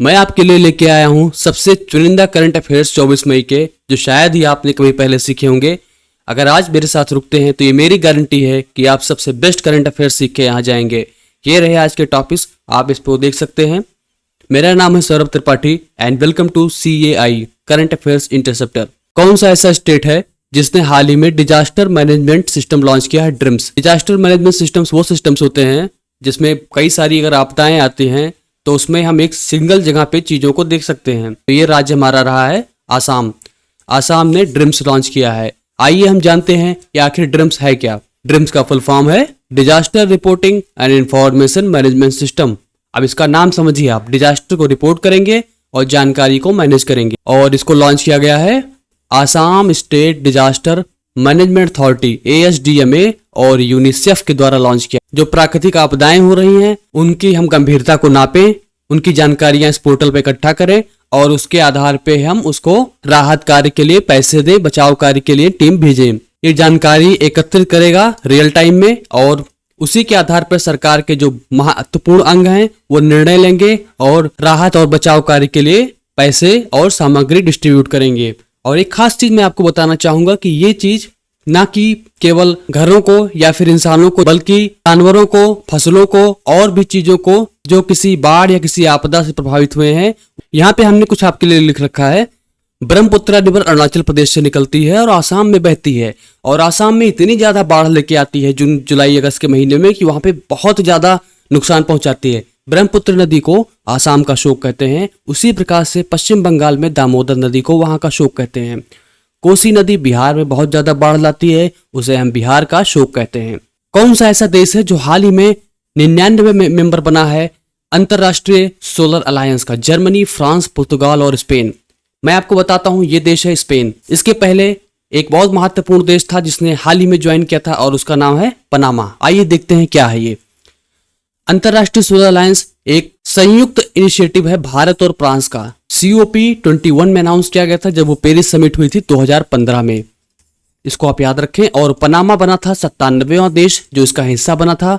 मैं आपके लिए लेके आया हूं सबसे चुनिंदा करंट अफेयर्स 24 मई के, जो शायद ही आपने कभी पहले सीखे होंगे। अगर आज मेरे साथ रुकते हैं तो ये मेरी गारंटी है कि आप सबसे बेस्ट करंट अफेयर्स सीख के यहाँ जाएंगे। ये रहे आज के टॉपिक्स, आप इस पर देख सकते हैं। मेरा नाम है Saurabh Tripathi and welcome to CAI current affairs interceptor. कौन सा ऐसा स्टेट है जिसने हाल ही में डिजास्टर मैनेजमेंट सिस्टम लॉन्च किया है? ड्रिम्स। डिजास्टर मैनेजमेंट सिस्टम्स वो सिस्टम्स होते हैं जिसमें कई सारी अगर आपदाएं आती हैं तो उसमें हम एक सिंगल जगह पे चीजों को देख सकते हैं। तो ये राज्य हमारा रहा है आसाम। आसाम ने ड्रिम्स लॉन्च किया है। आइए हम जानते हैं कि आखिर ड्रिम्स है क्या। ड्रिम्स का फुल फॉर्म है disaster reporting and information management system. अब इसका नाम समझिए, आप डिजास्टर को रिपोर्ट करेंगे और जानकारी को मैनेज करेंगे। और इसको लॉन्च किया गया है Assam state disaster management authority ASDMA और यूनिसेफ के द्वारा लॉन्च किया। जो प्राकृतिक आपदाएं हो रही हैं उनकी हम गंभीरता को नापें, उनकी जानकारियां इस पोर्टल पे इकट्ठा करें और उसके आधार पे हम उसको राहत कार्य के लिए पैसे दें, बचाव कार्य के लिए टीम भेजें। ये जानकारी एकत्रित करेगा रियल टाइम में और उसी के आधार पर सरकार के जो महत्वपूर्ण अंग हैं वो निर्णय लेंगे और राहत और बचाव कार्य के लिए पैसे और सामग्री डिस्ट्रीब्यूट करेंगे। और एक खास चीज मैं आपको बताना चाहूंगा कि ये चीज ना कि केवल घरों को या फिर इंसानों को, बल्कि जानवरों को, फसलों को और भी चीजों को जो किसी बाढ़ या किसी आपदा से प्रभावित हुए हैं। यहाँ पे हमने कुछ आपके लिए लिख रखा है। ब्रह्मपुत्रा रिवर अरुणाचल प्रदेश से निकलती है और आसाम में बहती है और आसाम में इतनी ज्यादा बाढ़ लेके आती है जून जुलाई अगस्त के महीने में कि वहां पे बहुत ज्यादा नुकसान पहुंचाती है। ब्रह्मपुत्र नदी को आसाम का शोक कहते हैं। उसी प्रकार से पश्चिम बंगाल में दामोदर नदी को वहां का शोक कहते हैं। कोसी नदी बिहार में बहुत ज्यादा बाढ़ लाती है, उसे हम बिहार का शोक कहते हैं। कौन सा ऐसा देश है जो हाल ही में 99 मेंबर बना है अंतरराष्ट्रीय सोलर अलायंस का? जर्मनी, फ्रांस, पुर्तगाल और स्पेन। मैं आपको बताता हूं, ये देश है स्पेन। इसके पहले एक बहुत महत्वपूर्ण देश था जिसने हाल ही में ज्वाइन किया था और उसका नाम है पनामा। आइए देखते हैं क्या है ये। अंतरराष्ट्रीय सोलर अलायंस एक संयुक्त इनिशिएटिव है भारत और फ्रांस का। COP21 में अनाउंस किया गया था जब वो पेरिस समिट हुई थी 2015 में। इसको आप याद रखें। और पनामा बना था 97वां देश जो इसका हिस्सा बना था।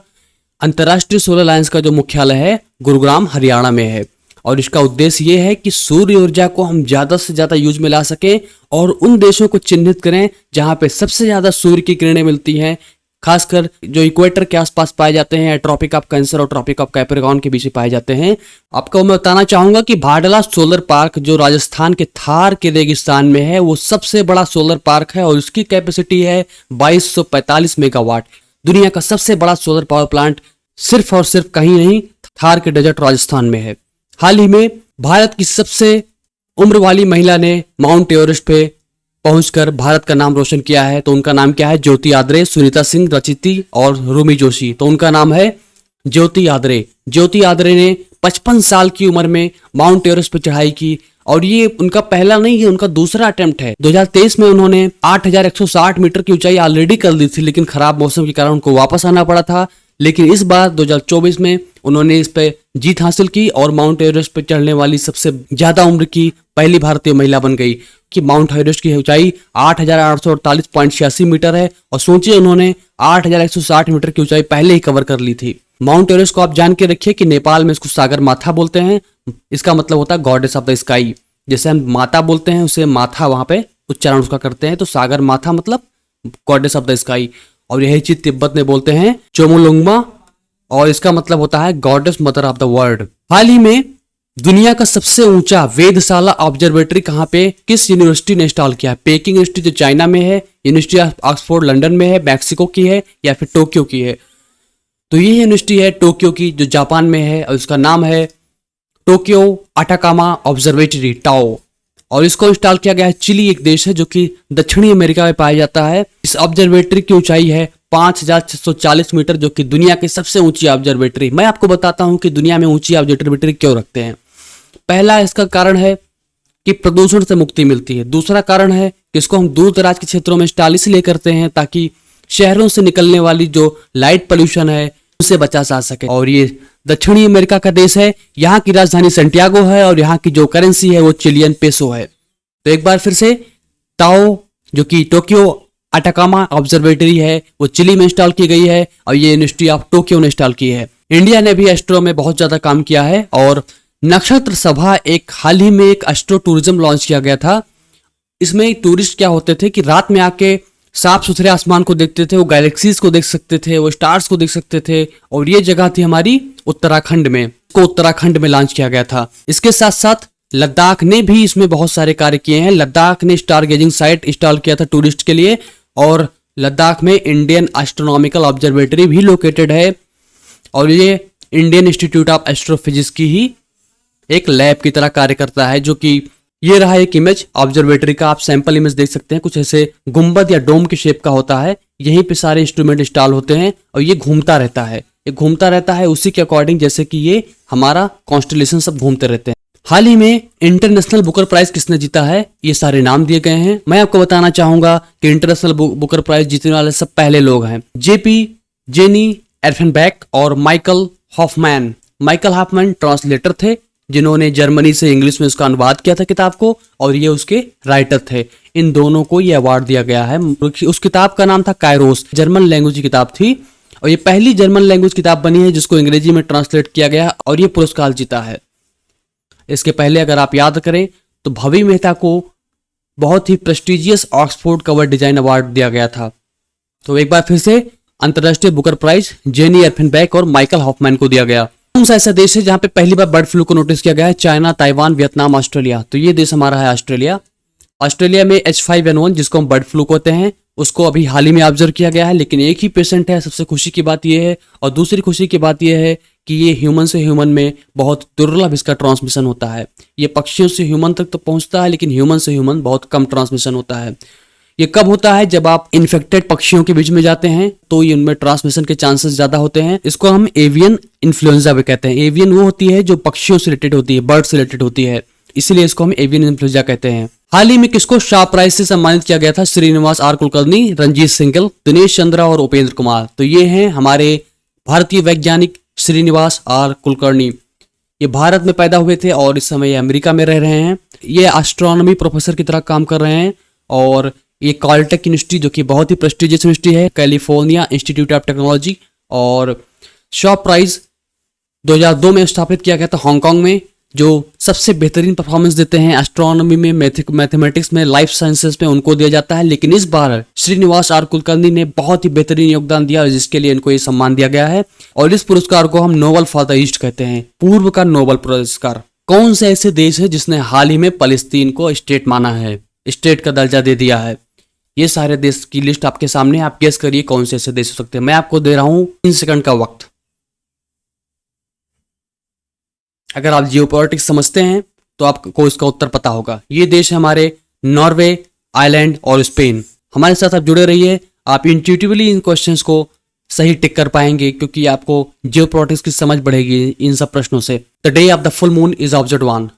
अंतरराष्ट्रीय सोलर अलायंस का जो मुख्यालय है गुरुग्राम हरियाणा में है और इसका उद्देश्य ये है कि सूर्य ऊर्जा को हम ज्यादा से ज्यादा यूज में ला सकें और उन देशों को चिन्हित करें जहां पे सबसे ज्यादा सूर्य की किरणें मिलती हैं, खासकर जो इक्वेटर के आसपास पाए जाते हैं, ट्रॉपिक ऑफ कैंसर और ट्रॉपिक ऑफ कैप्रिकॉर्न के बीच में पाए जाते हैं। आपको मैं बताना चाहूंगा कि भाडला सोलर पार्क जो राजस्थान के थार के रेगिस्तान में है वो सबसे बड़ा सोलर पार्क है और उसकी कैपेसिटी है 2245 मेगावाट। दुनिया का सबसे बड़ा सोलर पावर प्लांट सिर्फ और सिर्फ कहीं नहीं, थार के डेजर्ट राजस्थान में है। हाल ही में भारत की सबसे उम्र वाली महिला ने माउंट एवरेस्ट पे पहुंचकर भारत का नाम रोशन किया है। तो उनका नाम क्या है? ज्योति आद्रे, सुनीता सिंह, रचिति और रूमी जोशी। तो उनका नाम है ज्योति आद्रे। ज्योति आद्रे ने 55 साल की उम्र में माउंट एवरेस्ट पर चढ़ाई की और ये उनका पहला नहीं है, उनका दूसरा अटेम्प्ट है। 2023 में उन्होंने 8160 मीटर की ऊंचाई ऑलरेडी कर ली थी, लेकिन खराब मौसम के कारण उनको वापस आना पड़ा था। लेकिन इस बार 2024 में उन्होंने इस पे जीत हासिल की और माउंट एवरेस्ट पे चढ़ने वाली सबसे ज्यादा उम्र की पहली भारतीय महिला बन गई। कि माउंट एवरेस्ट की ऊंचाई 8848.86 मीटर है और सोचिए उन्होंने 8160 मीटर की ऊंचाई पहले ही कवर कर ली थी। माउंट एवरेस्ट को आप जान के रखिए कि नेपाल में इसको सागर माथा बोलते हैं। इसका मतलब होता है गॉडेस ऑफ द स्काई। जैसे हम माता बोलते हैं उसे माथा वहां पे उच्चारण उसका करते हैं, तो सागर माथा मतलब गॉडेस ऑफ द स्काई। और यही चीज तिब्बत में बोलते हैं चोमोलुंगमा और इसका मतलब होता है goddess mother of the world. हाल ही में दुनिया का सबसे ऊंचा वेधशाला ऑब्जर्वेटरी कहां पे, किस यूनिवर्सिटी ने इंस्टॉल किया है? पेकिंग यूनिवर्सिटी जो चाइना में है, यूनिवर्सिटी ऑफ ऑक्सफोर्ड लंदन में है, मैक्सिको की है या फिर टोक्यो की है? तो ये यूनिवर्सिटी है टोक्यो की जो जापान में है और उसका नाम है टोक्यो अटाकामा ऑब्जर्वेटरी टाओ। और इसको इंस्टॉल किया गया है चिली, एक देश है जो कि दक्षिणी अमेरिका में पाया जाता है। इस ऑब्जर्वेटरी की ऊंचाई है 5640 मीटर जो कि दुनिया की सबसे ऊंची ऑब्जर्वेटरी। मैं आपको बताता हूं कि दुनिया में ऊंची ऑब्जर्वेटरी क्यों रखते हैं। पहला इसका कारण है कि प्रदूषण से मुक्ति मिलती है। दूसरा कारण है कि इसको हम दूर दराज के क्षेत्रों में इंस्टॉल इसलिए करते हैं ताकि शहरों से निकलने वाली जो लाइट पोल्यूशन है उसे बचा जा सके। और ये दक्षिणी अमेरिका का देश है, यहाँ की राजधानी सैंटियागो है और यहाँ की जो करेंसी है वो चिलियन पेसो है। तो एक बार फिर से टाओ जो कि टोक्यो अटाकामा ऑब्जर्वेटरी है वो चिली में इंस्टॉल की गई है और ये यूनिवर्सिटी ऑफ टोक्यो ने इंस्टॉल की है। इंडिया ने भी एस्ट्रो में बहुत ज्यादा काम किया है और नक्षत्र सभा एक हाल ही में एक एस्ट्रो टूरिज्म लॉन्च किया गया था। इसमें टूरिस्ट क्या होते थे कि रात में आके साफ सुथरे आसमान को देखते थे, वो गैलेक्सीज को देख सकते थे, वो स्टार्स को देख सकते थे। और ये जगह थी हमारी उत्तराखंड में, को उत्तराखंड में लॉन्च किया गया था। इसके साथ साथ लद्दाख ने भी इसमें बहुत सारे कार्य किए हैं। लद्दाख ने स्टार गेजिंग साइट इंस्टॉल किया था टूरिस्ट के लिए, और लद्दाख में इंडियन एस्ट्रोनॉमिकल ऑब्जर्वेटरी भी लोकेटेड है, और ये इंडियन इंस्टीट्यूट ऑफ एस्ट्रोफिजिक्स की ही एक लैब की तरह कार्य करता है। जो कि ये रहा एक इमेज ऑब्जर्वेटरी का, आप सैंपल इमेज देख सकते हैं, कुछ ऐसे गुंबद या डोम के शेप का होता है। यहीं पे सारे इंस्ट्रूमेंट इंस्टॉल होते हैं और ये घूमता रहता है, ये घूमता रहता है उसी के अकॉर्डिंग जैसे कि ये हमारा कॉन्स्टलेशन सब घूमते रहते हैं। हाल ही में इंटरनेशनल बुकर प्राइज किसने जीता है, ये सारे नाम दिए गए हैं। मैं आपको बताना चाहूंगा कि इंटरनेशनल बुकर प्राइज जीतने वाले सब पहले लोग हैं, जेपी जेनी एर्फेनबेक और Michael Hoffmann. Michael Hoffmann translator थे जिन्होंने जर्मनी से इंग्लिश में उसका अनुवाद किया था किताब को, और ये उसके राइटर थे। इन दोनों को ये अवार्ड दिया गया है। उस किताब का नाम था कायरोस, जर्मन लैंग्वेज की किताब थी, और ये पहली जर्मन लैंग्वेज किताब बनी है जिसको अंग्रेजी में ट्रांसलेट किया गया और ये पुरस्कार जीता है। इसके पहले अगर आप याद करें तो भवी मेहता को बहुत ही prestigious Oxford cover design award दिया गया था। तो एक बार फिर से अंतर्राष्ट्रीय बुकर प्राइज जेनी एर्फेनबेक और माइकल हॉफमैन को दिया गया। कौन सा ऐसा देश है जहां पे पहली बार बर्ड फ्लू को नोटिस किया गया है? China, Taiwan, Vietnam, Australia. तो ये देश हमारा है ऑस्ट्रेलिया। ऑस्ट्रेलिया में H5N1 जिसको हम बर्ड फ्लू कहते हैं उसको अभी हाल ही में ऑब्जर्व किया गया है, लेकिन एक ही पेशेंट है। सबसे खुशी की बात यह है, और दूसरी खुशी की बात यह है कि ये ह्यूमन से ह्यूमन में बहुत दुर्लभ इसका ट्रांसमिशन होता है। ये पक्षियों से ह्यूमन तक तो पहुंचता है, लेकिन ह्यूमन से ह्यूमन बहुत कम ट्रांसमिशन होता है। ये कब होता है? जब आप इन्फेक्टेड पक्षियों के बीच में जाते हैं तो ये उनमें ट्रांसमिशन के चांसेस ज्यादा होते हैं। इसको हम एवियन इन्फ्लुएंजा भी कहते हैं। एवियन वो होती है जो पक्षियों से रिलेटेड होती है, बर्ड से रिलेटेड होती है, इसीलिए इसको हम एवियन इन्फ्लुएंजा कहते हैं। हाल ही में किसको शाह प्राइज से सम्मानित किया गया था? श्रीनिवास आर कुलकर्णी, रंजीत सिंघल, दिनेश चंद्रा और उपेंद्र कुमार। तो ये हैं हमारे भारतीय वैज्ञानिक श्रीनिवास आर कुलकर्णी। ये भारत में पैदा हुए थे और इस समय ये अमेरिका में रह रहे हैं। ये एस्ट्रोनॉमी प्रोफेसर की तरह काम कर रहे हैं, और ये कॉलटेक यूनिवर्सिटी जो कि बहुत ही प्रेस्टिजियस यूनिवर्सिटी है, कैलिफोर्निया इंस्टीट्यूट ऑफ टेक्नोलॉजी, और शाह प्राइज 2002 में स्थापित किया गया था हांगकांग में। जो सबसे बेहतरीन परफॉर्मेंस देते हैं एस्ट्रोनॉमी में, मैथमेटिक्स में, लाइफ साइंसेस में, उनको दिया जाता है। लेकिन इस बार श्रीनिवास आर कुलकर्णी ने बहुत ही बेहतरीन योगदान दिया, जिसके लिए इनको ये सम्मान दिया गया है। और इस पुरस्कार को हम नोबेल फॉर द ईस्ट कहते हैं, पूर्व का नोबेल पुरस्कार। कौन से ऐसे देश है जिसने हाल ही में फलस्तीन को स्टेट माना है, स्टेट का दर्जा दे दिया है? ये सारे देश की लिस्ट आपके सामने, आप गेस करिए कौन से ऐसे देश हो सकते हैं। मैं आपको दे रहा हूं 3 सेकंड का वक्त। अगर आप जियोपॉलिटिक्स समझते हैं तो आपको इसका उत्तर पता होगा। ये देश है हमारे नॉर्वे, आयरलैंड और स्पेन। हमारे साथ आप जुड़े रहिए, आप इंट्यूटिवली इन क्वेश्चंस को सही टिक कर पाएंगे, क्योंकि आपको जियोपॉलिटिक्स की समझ बढ़ेगी इन सब प्रश्नों से। The day of the full moon is observed on.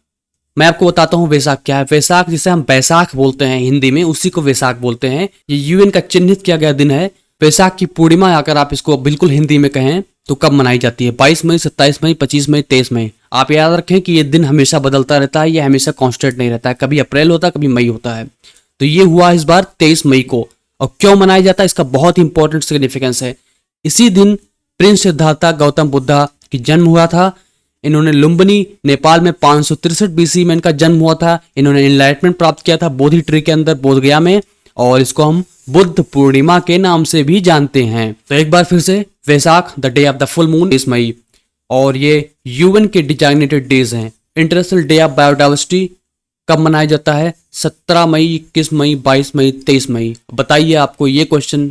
मैं आपको बताता हूँ वैसाख क्या है। वैसाख जिसे हम बैसाख बोलते हैं हिंदी में, उसी को वैसाख बोलते हैं। ये यूएन का चिन्हित किया गया दिन है। वैसाख की पूर्णिमा अगर आप इसको बिल्कुल हिंदी में कहें तो कब मनाई जाती है? 22 मई, 27 मई, 25 मई, 23 मई। आप याद रखें कि ये दिन हमेशा बदलता रहता है, ये हमेशा कांस्टेंट नहीं रहता है। कभी अप्रैल होता है, कभी मई होता है। तो ये हुआ इस बार 23 मई को। और क्यों मनाया जाता है, इसका बहुत इंपॉर्टेंट सिग्निफिकेंस है। इसी दिन प्रिंस सिद्धार्थ गौतम बुद्धा की जन्म हुआ था। इन्होंने लुम्बिनी नेपाल में 563 BC में इनका जन्म हुआ था। इन्होंने एनलाइटमेंट प्राप्त किया था बोधि ट्री के अंदर, बोधगया में, और इसको हम बुद्ध पूर्णिमा के नाम से भी जानते हैं। तो एक बार फिर से Vaisakh, the day of the full moon, 23 मई। और ये यूएन के डिजाइनेटेड डेज हैं। इंटरनेशनल डे ऑफ बायोडाइवर्सिटी कब मनाया जाता है? 17 मई, 21 मई, 22 मई, 23 मई। बताइए, आपको ये क्वेश्चन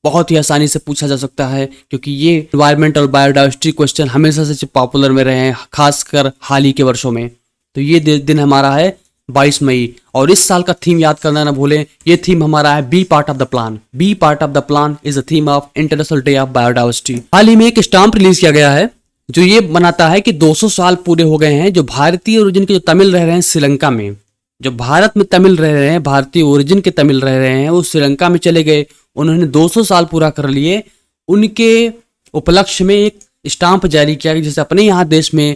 बहुत ही आसानी से पूछा जा सकता है, क्योंकि ये एनवायरमेंट और बायोडाइवर्सिटी क्वेश्चन हमेशा से पॉपुलर में रहे हैं, खासकर हाल ही के वर्षों में। तो ये दिन हमारा है 22 मई। और इस साल का थीम याद करना ना भूलें, ये थीम हमारा है be part of the plan. Be part of the plan is the theme of international day of biodiversity. हाल ही में एक स्टाम्प रिलीज किया गया है जो ये बनाता है कि 200 साल पूरे हो गए हैं जो भारतीय ओरिजिन के जो तमिल रह रहे हैं श्रीलंका में, जो भारत में तमिल रह रहे हैं, भारतीय ओरिजिन के तमिल रह रहे हैं, वो श्रीलंका में चले गए। उन्होंने 200 साल पूरा कर लिए। उनके उपलक्ष्य में एक स्टाम्प जारी किया गया, जैसे अपने यहाँ देश में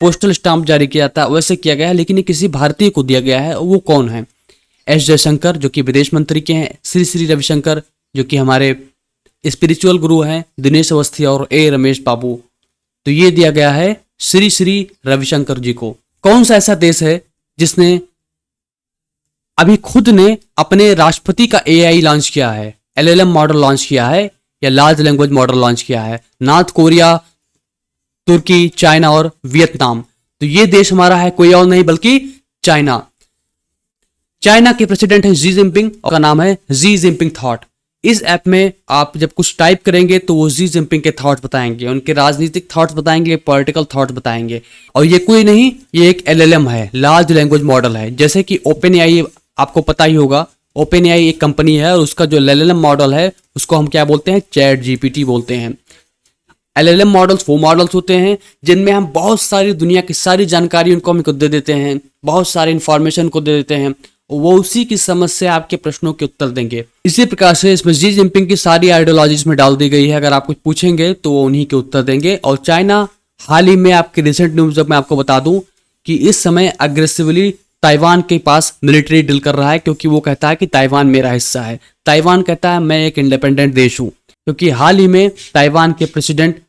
पोस्टल स्टाम्प जारी किया जाता है वैसे किया गया है, लेकिन ये किसी भारतीय को दिया गया है। वो कौन है? एस जयशंकर जो कि विदेश मंत्री के हैं, श्री श्री रविशंकर जो कि हमारे स्पिरिचुअल गुरु हैं, दिनेश अवस्थी और ए रमेश बाबू। तो ये दिया गया है श्री श्री रविशंकर जी को। कौन सा ऐसा देश है जिसने अभी खुद ने अपने राष्ट्रपति का एआई लॉन्च किया है, एलएलएम मॉडल लॉन्च किया है या लार्ज लैंग्वेज मॉडल लॉन्च किया है? नॉर्थ कोरिया, तुर्की, चाइना और वियतनाम। तो ये देश हमारा है कोई और नहीं बल्कि चाइना। चाइना के प्रेसिडेंट है जी जिनपिंग और का नाम है जी जिनपिंग थॉट। इस ऐप में आप जब कुछ टाइप करेंगे तो वो जी जिनपिंग के थॉट्स बताएंगे, उनके राजनीतिक थॉट्स बताएंगे, पॉलिटिकल थॉट्स बताएंगे। और ये कोई नहीं, ये एक एलएलएम है, लार्ज लैंग्वेज मॉडल है। जैसे कि ओपन एआई आपको पता ही होगा, ओपन एआई एक कंपनी है और उसका जो एलएलएम मॉडल है उसको हम क्या बोलते हैं? चैट जीपीटी बोलते हैं। एलएलएम मॉडल्स वो मॉडल्स होते हैं जिनमें हम बहुत सारी दुनिया की सारी जानकारी उनको हम दे देते हैं, बहुत सारे इंफॉर्मेशन को दे देते हैं, वो उसी की समझ से आपके प्रश्नों के उत्तर देंगे। इसी प्रकार से इसमें जी जिनपिंग की सारी आइडियोलॉजीज में डाल दी गई है। अगर आप कुछ पूछेंगे तो वो उन्हीं के उत्तर देंगे। और चाइना हाल ही में आपके रिसेंट न्यूज जब मैं आपको बता दूं कि इस समय अग्रेसिवली ताइवान के पास मिलिट्री डील कर रहा है, क्योंकि वो कहता है कि ताइवान मेरा हिस्सा है। ताइवान कहता है मैं एक इंडिपेंडेंट देश हूं, क्योंकि हाल ही में ताइवान के प्रेसिडेंट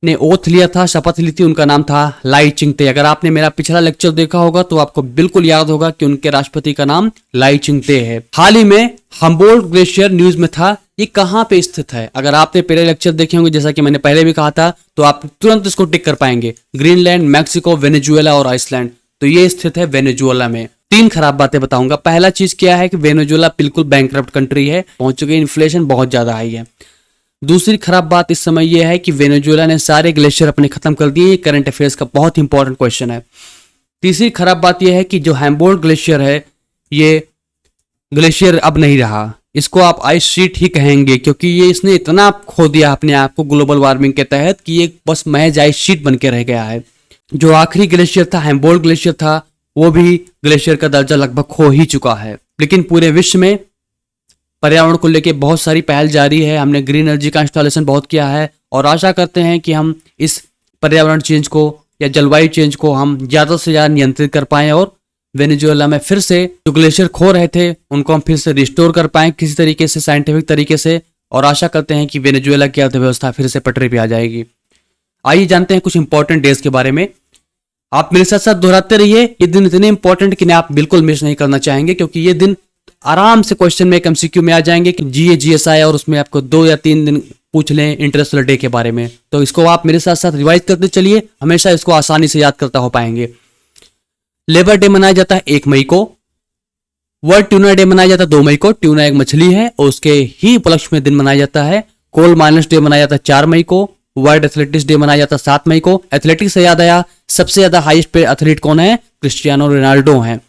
ने ओथ लिया था, शपथ ली थी, उनका नाम था लाई चिंगते। अगर आपने मेरा पिछला लेक्चर देखा होगा तो आपको बिल्कुल याद होगा कि उनके राष्ट्रपति का नाम लाई चिंगते है। हाल ही में हम्बोल्ट ग्लेशियर न्यूज में था, ये कहां पे स्थित है? अगर आपने पहले लेक्चर देखे होंगे, जैसा कि मैंने पहले भी कहा था, तो आप तुरंत इसको टिक कर पाएंगे। ग्रीनलैंड, मैक्सिको, वेनेजुएला और आइसलैंड। तो ये स्थित है वेनेजुएला में। 3 खराब बातें बताऊंगा। पहला चीज क्या है कि वेनेजुएला बिल्कुल बैंकरप्ट कंट्री है, पहुंच चुकी है, इन्फ्लेशन बहुत ज्यादा हाई है। दूसरी खराब बात इस समय यह है कि वेनेजुएला ने सारे ग्लेशियर अपने खत्म कर दिए। करंट अफेयर्स का बहुत इंपॉर्टेंट क्वेश्चन है। तीसरी खराब बात यह है कि जो हैम्बोल्ट ग्लेशियर है, ये ग्लेशियर अब नहीं रहा, इसको आप आइस शीट ही कहेंगे, क्योंकि ये इसने इतना खो दिया अपने आप को ग्लोबल वार्मिंग के तहत कि ये बस महज आइस शीट बन के रह गया है। जो आखिरी ग्लेशियर था, हैम्बोल्ट ग्लेशियर था, वो भी ग्लेशियर का दर्जा लगभग खो ही चुका है। लेकिन पूरे विश्व में पर्यावरण को लेकर बहुत सारी पहल जारी है। हमने ग्रीन एनर्जी का इंस्टॉलेशन बहुत किया है और आशा करते हैं कि हम इस पर्यावरण चेंज को या जलवायु चेंज को हम ज़्यादा से ज़्यादा नियंत्रित कर पाएं और वेनेजुएला में फिर से जो ग्लेशियर खो रहे थे उनको हम फिर से रिस्टोर कर पाएं किसी तरीके से, साइंटिफिक तरीके से। और आशा करते हैं कि वेनेजुएला की अर्थव्यवस्था फिर से पटरी पे आ जाएगी। आइए जानते हैं कुछ इंपॉर्टेंट डेज के बारे में। आप मेरे साथ साथ दोहराते रहिए। ये दिन इतने इंपॉर्टेंट कि आप बिल्कुल मिस नहीं करना चाहेंगे, क्योंकि ये दिन आराम से क्वेश्चन में एमसीक्यू में आ जाएंगे कि जीए जीएसआई और उसमें आपको 2 या 3 दिन पूछ लें इंटरनेशनल डे के बारे में। तो इसको आप मेरे साथ साथ रिवाइज करते चलिए, हमेशा इसको आसानी से याद करता हो पाएंगे। लेबर डे मनाया जाता है 1 मई को। वर्ल्ड ट्यूना डे मनाया जाता है 2 मई को। ट्यूना एक मछली है और उसके ही उपलक्ष्य में दिन मनाया जाता है। कोल माइनस डे मनाया जाता है 4 मई को। वर्ल्ड एथलेटिक्स डे मनाया जाता है 7 मई को। एथलेटिक्स से याद आया, सबसे ज्यादा हाईएस्ट पेड एथलीट कौन है? क्रिस्टियानो रोनाल्डो हैं।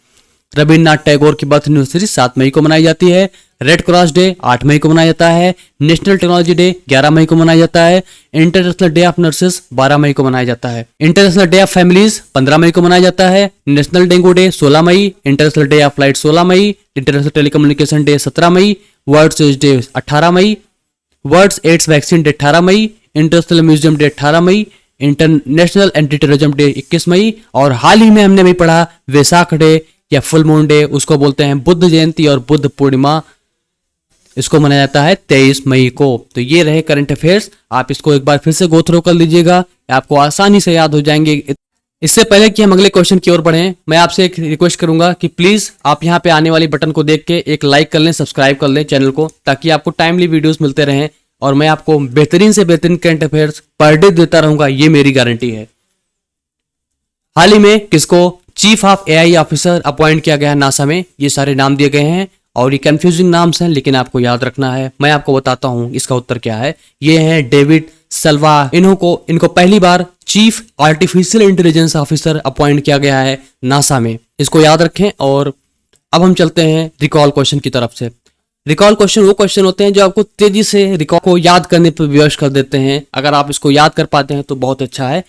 रविन्द्रनाथ टैगोर की बर्थ एनिवर्सरी 7 मई को मनाई जाती है। रेड क्रॉस डे 8 मई को मनाया जाता है। नेशनल टेक्नोलॉजी डे 11 मई को मनाया जाता है। इंटरनेशनल डे ऑफ नर्सेस 12 मई को मनाया जाता है। इंटरनेशनल डे ऑफ फैमिलीज 15 मई को मनाया जाता है। नेशनल डेंगू डे 16 मई। इंटरनेशनल डे ऑफ लाइट 16 मई। इंटरनेशनल टेलीकम्युनिकेशन डे 17 मई। वर्ल्ड एड्स डे 18 मई। वर्ल्ड एड्स वैक्सीन डे 18 मई। इंटरनेशनल म्यूजियम डे 18 मई। इंटरनेशनल एंटी टेररिज्म डे 21 मई। और हाल ही में हमने भी पढ़ा वैसाख डे या फुल मून डे, उसको बोलते हैं बुद्ध जयंती और बुद्ध पूर्णिमा, इसको मनाया जाता है 23 मई को। तो ये रहे करंट अफेयर्स। आप इसको एक बार फिर से गो थ्रू कर लीजिएगा, आपको आसानी से याद हो जाएंगे। इससे पहले कि हम अगले क्वेश्चन की ओर बढ़ें, मैं आपसे एक रिक्वेस्ट करूंगा कि प्लीज आप यहाँ पे आने वाली बटन को देख के एक लाइक कर लें, सब्सक्राइब कर लें चैनल को, ताकि आपको टाइमली वीडियोस मिलते रहें और मैं आपको बेहतरीन से बेहतरीन करंट अफेयर्स पर डे देता रहूंगा, ये मेरी गारंटी है। हाल ही में किसको chief of AI officer appoint किया गया है नासा में? ये सारे नाम दिए गए हैं और ये कंफ्यूजिंग नाम्स हैं, लेकिन आपको याद रखना है। मैं आपको बताता हूं इसका उत्तर क्या है। ये है डेविड सल्वा। इनको पहली बार chief artificial intelligence officer appoint किया गया है नासा में, इसको याद रखें। और अब हम चलते हैं रिकॉल क्वेश्चन की तरफ से। रिकॉल क्वेश्चन वो क्वेश्चन होते हैं जो आपको तेजी से रिकॉल को याद करने पर विवश कर देते हैं। अगर आप इसको याद कर पाते हैं तो बहुत अच्छा है।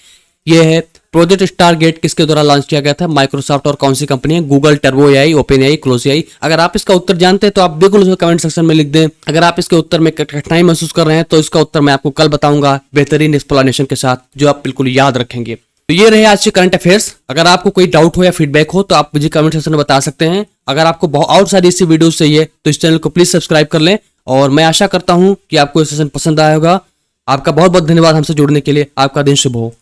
यह है प्रोजेक्ट स्टारगेट किसके द्वारा लॉन्च किया गया था? माइक्रोसॉफ्ट और कौन सी कंपनी है? Google, turbo AI, open AI, close AI. अगर आप इसका उत्तर जानते हैं तो आप बिल्कुल उसको कमेंट सेक्शन में लिख दें। अगर आप इसके उत्तर में कठिनाई महसूस कर रहे हैं तो इसका उत्तर मैं आपको कल बताऊंगा बेहतरीन एक्सप्लेनेशन के साथ, जो आप बिल्कुल याद रखेंगे। तो ये रहे आज के करंट अफेयर्स। अगर आपको कोई डाउट हो या फीडबैक हो तो आप मुझे कमेंट सेक्शन में बता सकते हैं। अगर आपको बहुत और सारी ऐसी वीडियोस चाहिए तो इस चैनल को प्लीज सब्सक्राइब कर लें और मैं आशा करता हूं कि आपको ये सेशन पसंद आया होगा। आपका बहुत बहुत धन्यवाद हमसे जुड़ने के लिए। आपका दिन शुभ हो।